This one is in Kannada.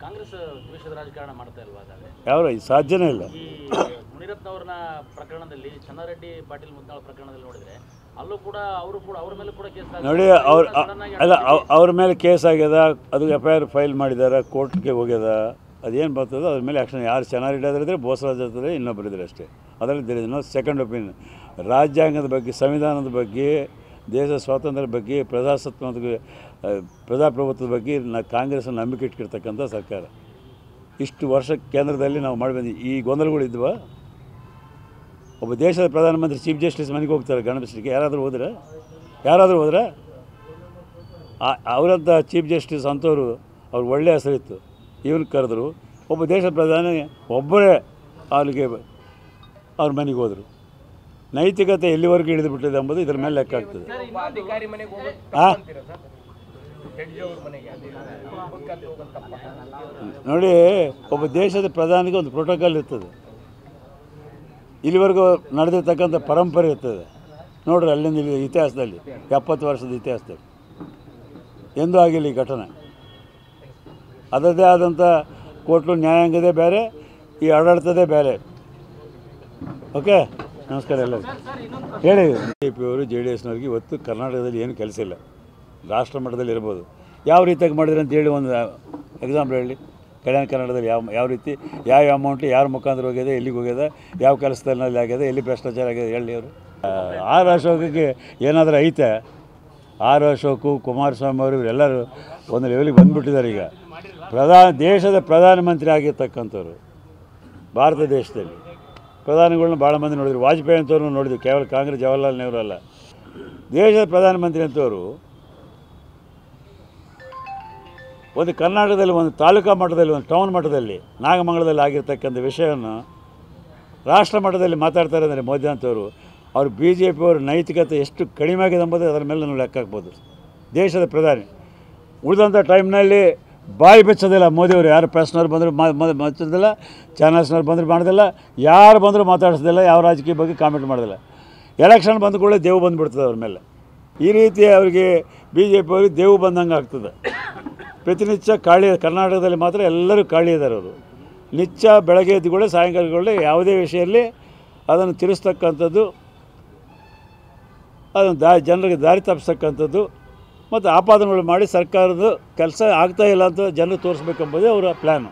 ಕಾಂಗ್ರೆಸ್ ದ್ವೇಷದ ರಾಜಕಾರಣ ಮಾಡ್ತಾ ಇಲ್ವಾ? ಯಾವ ಸಾಧ್ಯನೇ ಇಲ್ಲ. ಈ ಮುನಿರತ್ನ ಅವ್ರನ್ನ ಪ್ರಕರಣದಲ್ಲಿ, ಚನ್ನಾರೆಡ್ಡಿ ಪಾಟೀಲ್ ಮುದ್ನಾಳ್ ಪ್ರಕರಣದಲ್ಲಿ ನೋಡಿದ್ರೆ ಅಲ್ಲೂ ಕೂಡ ಅವ್ರ ಮೇಲೆ ಕೂಡ ಕೇಸ್ ನೋಡಿ. ಅವ್ರ ಮೇಲೆ ಕೇಸ್ ಆಗ್ಯದ, ಅದು FIR ಫೈಲ್ ಮಾಡಿದ್ದಾರೆ, ಕೋರ್ಟ್ಗೆ ಹೋಗ್ಯದ. ಅದೇನು ಬರ್ತದೋ ಅದ್ರ ಮೇಲೆ ಆ್ಯಕ್ಷನ್. ಯಾರು ಚನ್ನಾರೆಡ್ಡಿ ಆದ್ರೆ ಬೋಸರಾಜ್ ಇದ್ದಾರೆ, ಇನ್ನೊಬ್ಬರಿದ್ದಾರೆ ಅಷ್ಟೇ. ಅದರಲ್ಲಿ ಸೆಕೆಂಡ್ ಒಪಿನಿಯನ್. ರಾಜ್ಯಾಂಗದ ಬಗ್ಗೆ, ಸಂವಿಧಾನದ ಬಗ್ಗೆ, ದೇಶ ಸ್ವಾತಂತ್ರ್ಯದ ಬಗ್ಗೆ, ಪ್ರಜಾಪ್ರಭುತ್ವದ ಬಗ್ಗೆ ಕಾಂಗ್ರೆಸ್ ನಂಬಿಕೆ ಇಟ್ಕಿರ್ತಕ್ಕಂಥ ಸರ್ಕಾರ. ಇಷ್ಟು ವರ್ಷ ಕೇಂದ್ರದಲ್ಲಿ ನಾವು ಮಾಡಿ ಬಂದ್ವಿ. ಈ ಗೊಂದಲಗಳಿದ್ವ? ಒಬ್ಬ ದೇಶದ ಪ್ರಧಾನಮಂತ್ರಿ ಚೀಫ್ ಜಸ್ಟಿಸ್ ಮನೆಗೆ ಹೋಗ್ತಾರೆ ಗಣಪಿಸಲಿಕ್ಕೆ. ಯಾರಾದರೂ ಹೋದ್ರೆ ಅವರಂಥ ಚೀಫ್ ಜಸ್ಟಿಸ್ ಅಂಥವ್ರು, ಅವ್ರು ಒಳ್ಳೆಯ ಹೆಸರಿತ್ತು. ಇವನು ಕರೆದ್ರು. ಒಬ್ಬ ದೇಶದ ಪ್ರಧಾನಿ ಒಬ್ಬರೇ ಅಲ್ಲಿಗೆ ಅವ್ರ ಮನೆಗೆ ಹೋದರು. ನೈತಿಕತೆ ಎಲ್ಲಿವರೆಗೂ ಹಿಡಿದುಬಿಟ್ಟಿದೆ ಎಂಬುದು ಇದರ ಮೇಲೆ ಲೆಕ್ಕ ಆಗ್ತದೆ. ನೋಡಿ, ಒಬ್ಬ ದೇಶದ ಪ್ರಧಾನಿಗೆ ಒಂದು ಪ್ರೋಟೋಕಾಲ್ ಇರ್ತದೆ. ಇಲ್ಲಿವರೆಗೂ ನಡೆದಿರ್ತಕ್ಕಂಥ ಪರಂಪರೆ ಇರ್ತದೆ. ನೋಡ್ರಿ, ಅಲ್ಲಿಂದ ಇಲ್ಲಿ ಇತಿಹಾಸದಲ್ಲಿ 70 ವರ್ಷದ ಇತಿಹಾಸದಲ್ಲಿ ಎಂದೂ ಆಗಿಲ್ಲ ಈ ಘಟನೆ. ಅದರದ್ದೇ ಆದಂಥ ಕೋರ್ಟು ನ್ಯಾಯಾಂಗದೇ ಬೇರೆ, ಈ ಆಡಳಿತದೇ ಬೇರೆ. ಓಕೆ, ನಮಸ್ಕಾರ ಎಲ್ಲರಿಗೂ. ಹೇಳಿ, BJP ಅವರು JDSನವ್ರಿಗೆ ಇವತ್ತು ಕರ್ನಾಟಕದಲ್ಲಿ ಏನು ಕೆಲಸ ಇಲ್ಲ. ರಾಷ್ಟ್ರ ಮಟ್ಟದಲ್ಲಿ ಇರ್ಬೋದು. ಯಾವ ರೀತಿಯಾಗಿ ಮಾಡಿದ್ರೆ ಅಂತ ಹೇಳಿ ಒಂದು ಎಕ್ಸಾಂಪಲ್ ಹೇಳಿ. ಕಲ್ಯಾಣ ಕರ್ನಾಟಕದಲ್ಲಿ ಯಾವ ರೀತಿ ಯಾವ ಅಮೌಂಟು ಯಾರ ಮುಖಾಂತರ ಹೋಗ್ಯದೆ, ಎಲ್ಲಿಗೆ ಹೋಗ್ಯದ, ಯಾವ ಕೆಲಸದಲ್ಲಿ ಆಗ್ಯದೆ, ಎಲ್ಲಿ ಭ್ರಷ್ಟಾಚಾರ ಆಗ್ಯದೆ ಹೇಳಿ ಅವರು. ಆರ್ ಅಶೋಕಕ್ಕೆ ಏನಾದರೂ ಐತೆ? ಆರ್ ಅಶೋಕು, ಕುಮಾರಸ್ವಾಮಿ ಅವರು ಇವರೆಲ್ಲರೂ ಒಂದು ಲೆವೆಲಿಗೆ ಬಂದುಬಿಟ್ಟಿದ್ದಾರೆ. ಈಗ ದೇಶದ ಪ್ರಧಾನಮಂತ್ರಿ ಆಗಿರ್ತಕ್ಕಂಥವ್ರು, ಭಾರತ ದೇಶದಲ್ಲಿ ಪ್ರಧಾನಿಗಳನ್ನ ಭಾಳ ಮಂದಿ ನೋಡಿದ್ರು. ವಾಜಪೇಯಿ ಅಂತವ್ರು ನೋಡಿದ್ವಿ, ಕೇವಲ ಕಾಂಗ್ರೆಸ್, ಜವಾಹರ್ಲಾಲ್ ನೆಹರು ಅಲ್ಲ. ದೇಶದ ಪ್ರಧಾನಮಂತ್ರಿ ಅಂತವರು ಒಂದು ಕರ್ನಾಟಕದಲ್ಲಿ, ಒಂದು ತಾಲೂಕಾ ಮಟ್ಟದಲ್ಲಿ, ಒಂದು ಟೌನ್ ಮಟ್ಟದಲ್ಲಿ, ನಾಗಮಂಗಲದಲ್ಲಿ ಆಗಿರ್ತಕ್ಕಂಥ ವಿಷಯವನ್ನು ರಾಷ್ಟ್ರ ಮಟ್ಟದಲ್ಲಿ ಮಾತಾಡ್ತಾರೆ ಅಂದರೆ ಮೋದಿ ಅಂತವರು. ಅವರು BJP ಅವ್ರ ನೈತಿಕತೆ ಎಷ್ಟು ಕಡಿಮೆ ಆಗಿದೆ ಎಂಬುದು ಅದರ ಮೇಲೆ ನಾವು ಲೆಕ್ಕ ಹಾಕ್ಬೋದು. ದೇಶದ ಪ್ರಧಾನಿ ಉಳಿದಂಥ ಟೈಮ್ನಲ್ಲಿ ಬಾಯಿ ಬೆಚ್ಚೋದಿಲ್ಲ ಮೋದಿಯವರು. ಯಾರು ಪ್ರೆಸ್ನವ್ರು ಬಂದರೂ ಮಚ್ಚೋದಿಲ್ಲ, ಚಾನಲ್ಸ್ನವ್ರು ಬಂದರೂ ಮಾಡೋದಿಲ್ಲ, ಯಾರು ಬಂದರೂ ಮಾತಾಡಿಸೋದಿಲ್ಲ, ಯಾವ ರಾಜಕೀಯ ಬಗ್ಗೆ ಕಾಮೆಂಟ್ ಮಾಡೋದಿಲ್ಲ. ಎಲೆಕ್ಷನ್ ಬಂದ ಕೂಡಲೇ ದೇವು ಬಂದುಬಿಡ್ತದೆ ಅವ್ರ ಮೇಲೆ. ಈ ರೀತಿ ಅವರಿಗೆ BJP ಅವ್ರಿಗೆ ದೇವು ಬಂದಂಗೆ ಆಗ್ತದೆ. ಪ್ರತಿನಿತ್ಯ ಕಾಳಿ, ಕರ್ನಾಟಕದಲ್ಲಿ ಮಾತ್ರ ಎಲ್ಲರೂ ಕಾಳಿ ಇದ್ದಾರೆ ಅವರು. ನಿತ್ಯ ಬೆಳಗ್ಗೆ ಎದ್ದುಗಳೇ ಸಾಯಂಕಾಲಗಳೇ ಯಾವುದೇ ವಿಷಯದಲ್ಲಿ ಅದನ್ನು ತಿರುಸ್ತಕ್ಕಂಥದ್ದು, ಅದನ್ನು ಜನರಿಗೆ ದಾರಿ ತಪ್ಪಿಸ್ತಕ್ಕಂಥದ್ದು ಮತ್ತು ಆಪಾದನೆಗಳು ಮಾಡಿ ಸರ್ಕಾರದ ಕೆಲಸ ಆಗ್ತಾಯಿಲ್ಲ ಅಂತ ಜನರಿಗೆ ತೋರಿಸ್ಬೇಕೆಂಬುದೇ ಅವರ ಪ್ಲ್ಯಾನು.